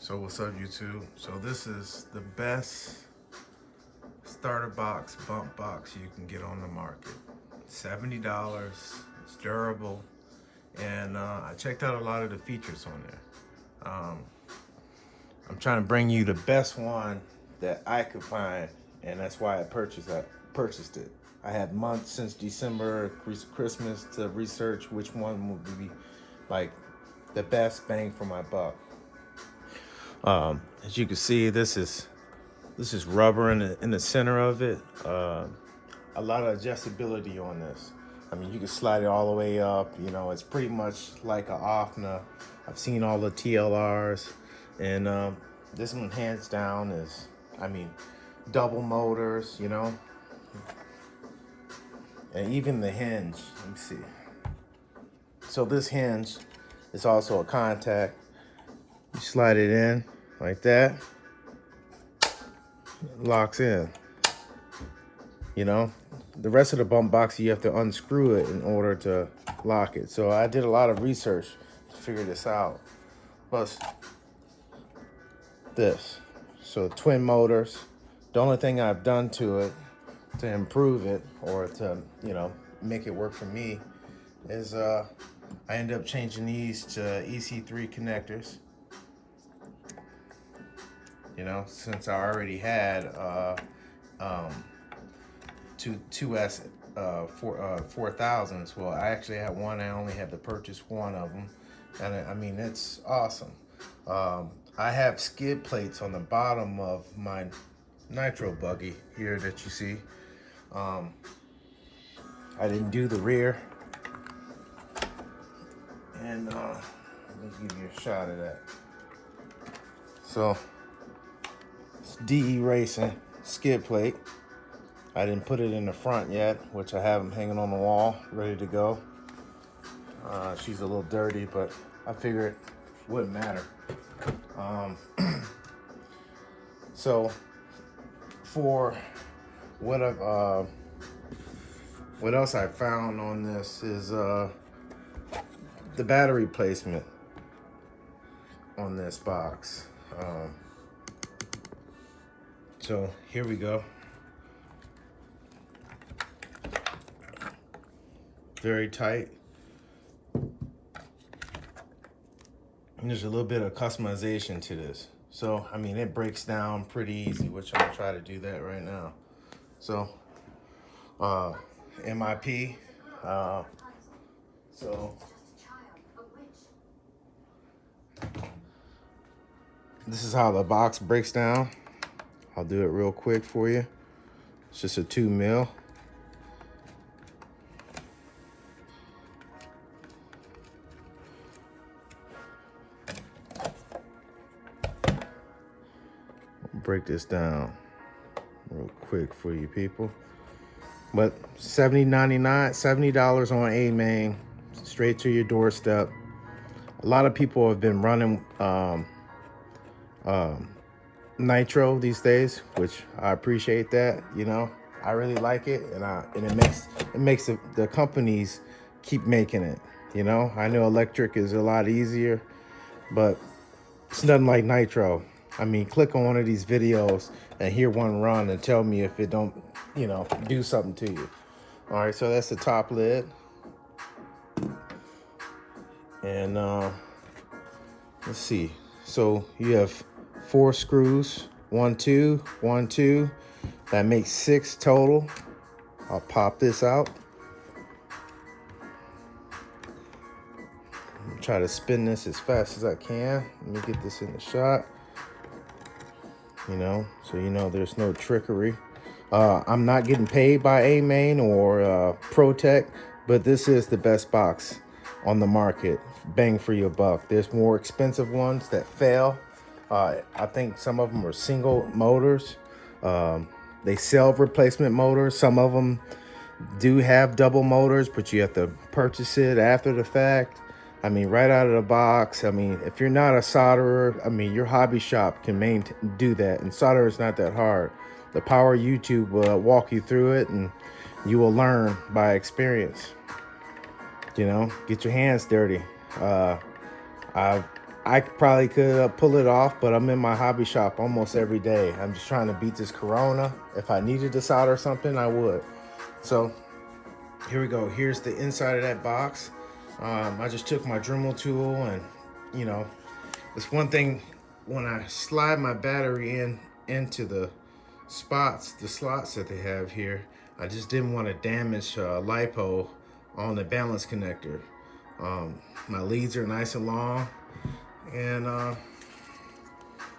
So what's up, YouTube? So this is the best starter box bump box you can get on the market. $70. It's durable, and I checked out a lot of the features on there. I'm trying to bring you the best one that I could find, and that's why I purchased it. I had months since December, Christmas, to research which one would be like the best bang for my buck. As you can see, this is rubber in the center of it. A lot of adjustability on this. I mean, you can slide it all the way up. You know, it's pretty much like a OFNA. I've seen all the TLRs, and this one hands down is, I mean, double motors. You know, and even the hinge. Let me see. So this hinge is also a contact. You slide it in like that. Locks in. You know, the rest of the bump box, you have to unscrew it in order to lock it. So I did a lot of research to figure this out. Plus this. So twin motors. The only thing I've done to it to improve it, or to, you know, make it work for me, is I ended up changing these to EC3 connectors. You know, since I already had 2S 4000s. Well, I actually had one. I only had to purchase one of them, and I mean, it's awesome. I have skid plates on the bottom of my nitro buggy here that you see. I didn't do the rear, and let me give you a shot of that. So it's DE Racing skid plate. I didn't put it in the front yet, which I have them hanging on the wall, ready to go. She's a little dirty, but I figured it wouldn't matter. So for what else I found on this is the battery placement on this box. So here we go. Very tight. And there's a little bit of customization to this. So, I mean, it breaks down pretty easy, which I'm gonna try to do that right now. So, MIP. So, this is how the box breaks down. I'll do it real quick for you. It's just a 2 mil. Break this down real quick for you people. But $70 on A-Main, straight to your doorstep. A lot of people have been running nitro these days, which I appreciate that. You know, I really like it, and it makes the companies keep making it. You know, I know electric is a lot easier, but it's nothing like nitro. I mean, click on one of these videos and hear one run and tell me if it don't, you know, do something to you. All right, so that's the top lid. And let's see. So you have 4 screws, 1, 2, 1, 2. That makes 6 total. I'll pop this out. Try to spin this as fast as I can. Let me get this in the shot. You know, so you know there's no trickery. I'm not getting paid by A-Main or ProTech, but this is the best box on the market. Bang for your buck. There's more expensive ones that fail. I think some of them are single motors. They sell replacement motors. Some of them do have double motors, but you have to purchase it after the fact. I mean, right out of the box. I mean, if you're not a solderer, I mean, your hobby shop can do that. And solder is not that hard. The Power YouTube will walk you through it, and you will learn by experience. You know, get your hands dirty. I've I probably could pull it off, but I'm in my hobby shop almost every day. I'm just trying to beat this corona. If I needed to solder something, I would. So here we go. Here's the inside of that box. I just took my Dremel tool, and you know, it's one thing when I slide my battery into the slots that they have here. I just didn't want to damage LiPo on the balance connector. My leads are nice and long, and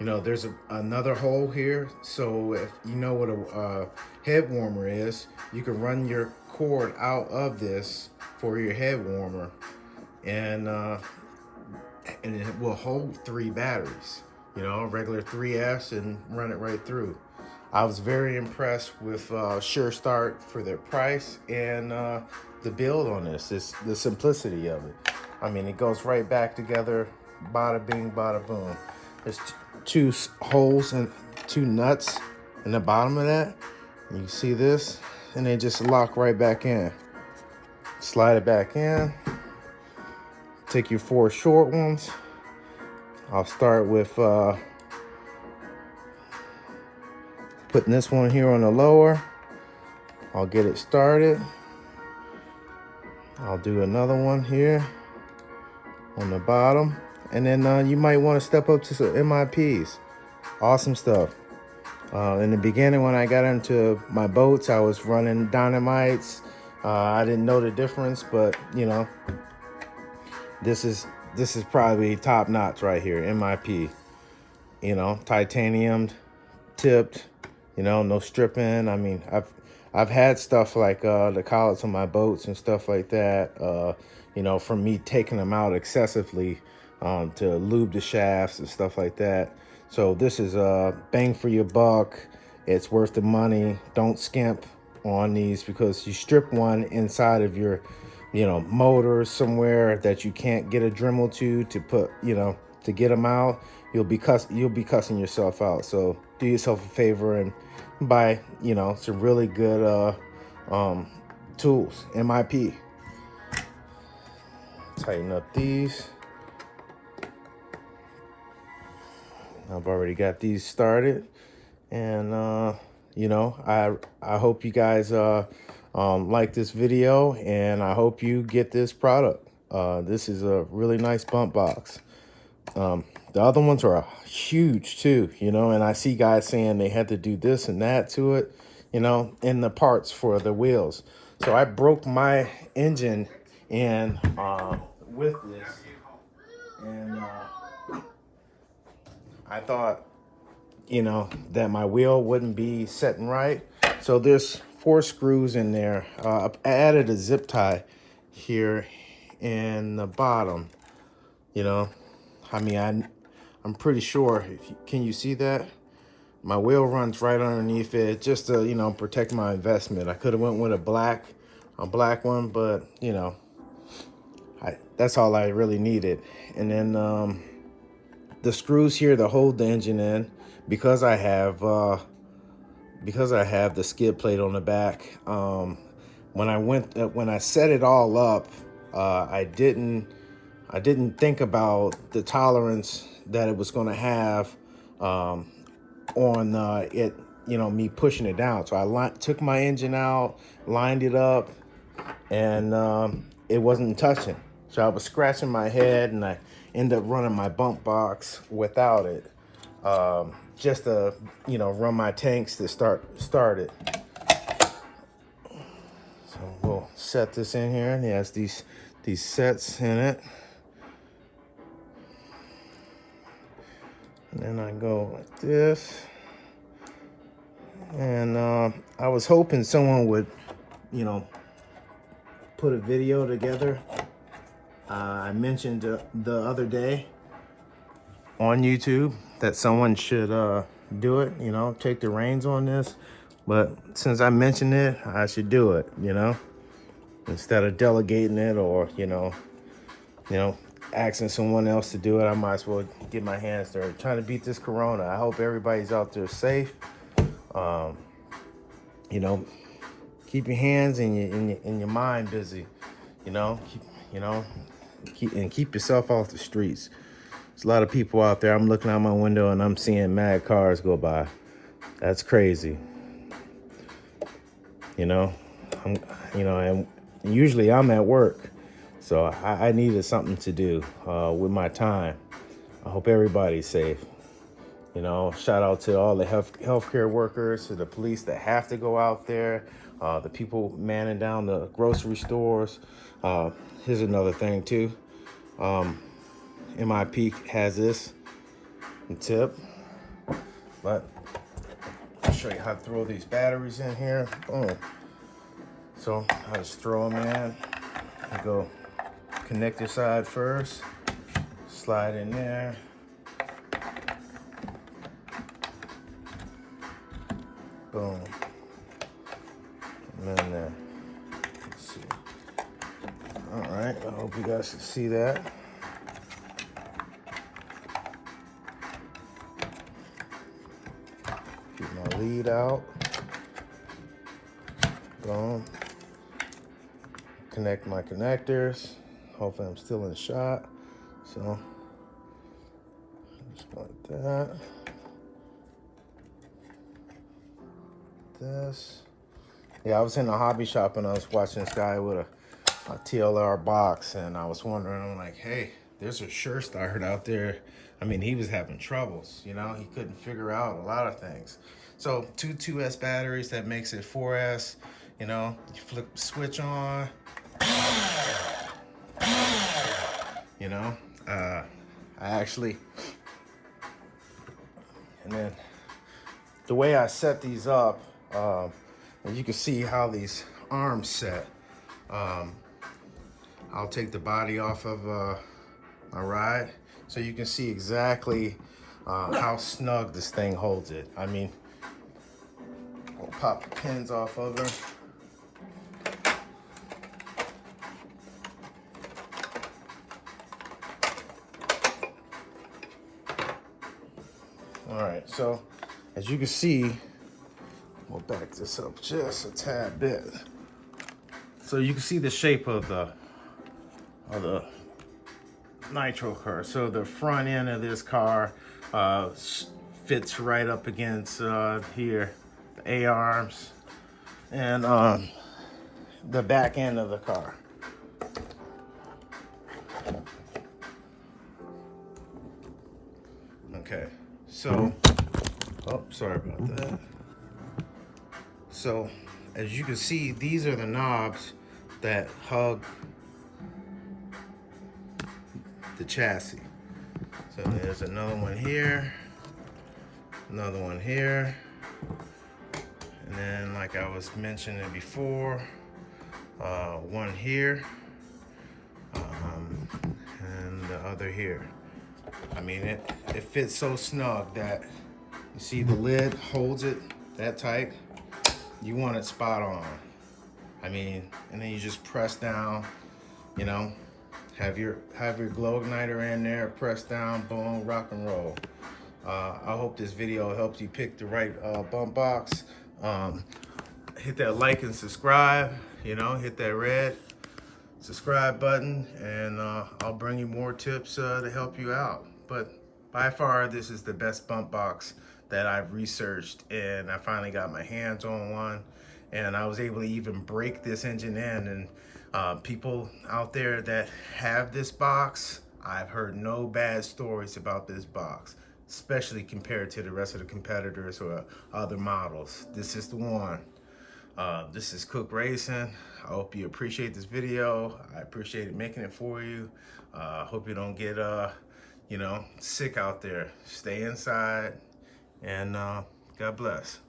you know, there's another hole here. So if you know what a head warmer is, you can run your cord out of this for your head warmer, and it will hold 3 batteries, you know, regular 3S, and run it right through. I was very impressed with SureStart for their price and the build on this. It's the simplicity of it. I mean, it goes right back together, bada bing, bada boom. There's 2 holes and 2 nuts in the bottom of that. You see this, and they just lock right back in. Slide it back in. Take your 4 short ones. I'll start with putting this one here on the lower. I'll get it started. I'll do another one here on the bottom. And then you might want to step up to some MIPs. Awesome stuff. In the beginning, when I got into my boats, I was running dynamites. I didn't know the difference, but you know, this is probably top notch right here. MIP, you know, titanium tipped, you know, no stripping. I mean, I've had stuff like the collets on my boats and stuff like that, you know, from me taking them out excessively to lube the shafts and stuff like that. So this is a bang for your buck. It's worth the money. Don't skimp on these, because you strip one inside of your, you know, motor somewhere that you can't get a Dremel to put, you know, to get them out, you'll be cussing yourself out. So do yourself a favor and buy, you know, some really good tools. MIP. Tighten up these. I've already got these started, and you know, I hope you guys like this video, and I hope you get this product. This is a really nice bump box. The other ones are huge too, you know, and I see guys saying they had to do this and that to it, you know, in the parts for the wheels. So I broke my engine in with this, and I thought, you know, that my wheel wouldn't be setting right. So there's 4 screws in there. I added a zip tie here in the bottom, you know. I mean, I'm pretty sure, can you see that? My wheel runs right underneath it, just to, you know, protect my investment. I could have went with a black one, but, you know, that's all I really needed. And then the screws here to hold the engine in, because I have the skid plate on the back. When I set it all up, I didn't think about the tolerance that it was going to have on it, you know, me pushing it down. So I took my engine out, lined it up, and it wasn't touching. So I was scratching my head, and I ended up running my bump box without it, just to, you know, run my tanks to start it. So we'll set this in here, and it has these sets in it. And then I go like this. And I was hoping someone would, you know, put a video together. I mentioned the other day on YouTube that someone should do it, you know, take the reins on this. But since I mentioned it, I should do it, you know, instead of delegating it, or, you know, asking someone else to do it. I might as well get my hands dirty. Trying to beat this corona. I hope everybody's out there safe. You know, keep your hands and your mind busy. You know, keep yourself off the streets. There's a lot of people out there. I'm looking out my window and I'm seeing mad cars go by. That's crazy. You know, and usually I'm at work. So I needed something to do with my time. I hope everybody's safe. You know, shout out to all the healthcare workers, to the police that have to go out there, the people manning down the grocery stores. Here's another thing too. MIP has this tip, but I'll show you how to throw these batteries in here. Boom. So I just throw them in. You go connector side first, slide in there. Boom. And then there. Let's see. All right, I hope you guys can see that. Get my lead out. Boom. Connect my connectors. Hopefully I'm still in shot. So, just like that. This. Yeah, I was in the hobby shop and I was watching this guy with a TLR box, and I was wondering, I'm like, hey, there's a SureStart out there. I mean, he was having troubles, you know, he couldn't figure out a lot of things. So 2S batteries, that makes it 4S, you know, you flip the switch on, you know, I actually, and then the way I set these up, and you can see how these arms set. I'll take the body off of my ride so you can see exactly how snug this thing holds it. I mean, we'll pop the pins off of her. All right, so as you can see, we'll back this up just a tad bit. So you can see the shape of the nitro car. So the front end of this car fits right up against here, the A-arms, and the back end of the car. Okay, so, oh, sorry about that. So, as you can see, these are the knobs that hug the chassis. So there's another one here, another one here, and then, like I was mentioning before, one here, and the other here. I mean, it fits so snug that you see the lid holds it that tight. You want it spot on. I mean, and then you just press down, you know, have your glow igniter in there, press down, boom, rock and roll. I hope this video helps you pick the right bump box. Hit that like and subscribe, you know, hit that red subscribe button, and I'll bring you more tips to help you out. But by far, this is the best bump box that I've researched, and I finally got my hands on one, and I was able to even break this engine in. And people out there that have this box, I've heard no bad stories about this box, especially compared to the rest of the competitors or other models. This is the one. This is Cook Racing. I hope you appreciate this video. I appreciate making it for you. Hope you don't get you know, sick out there. Stay inside, and God bless.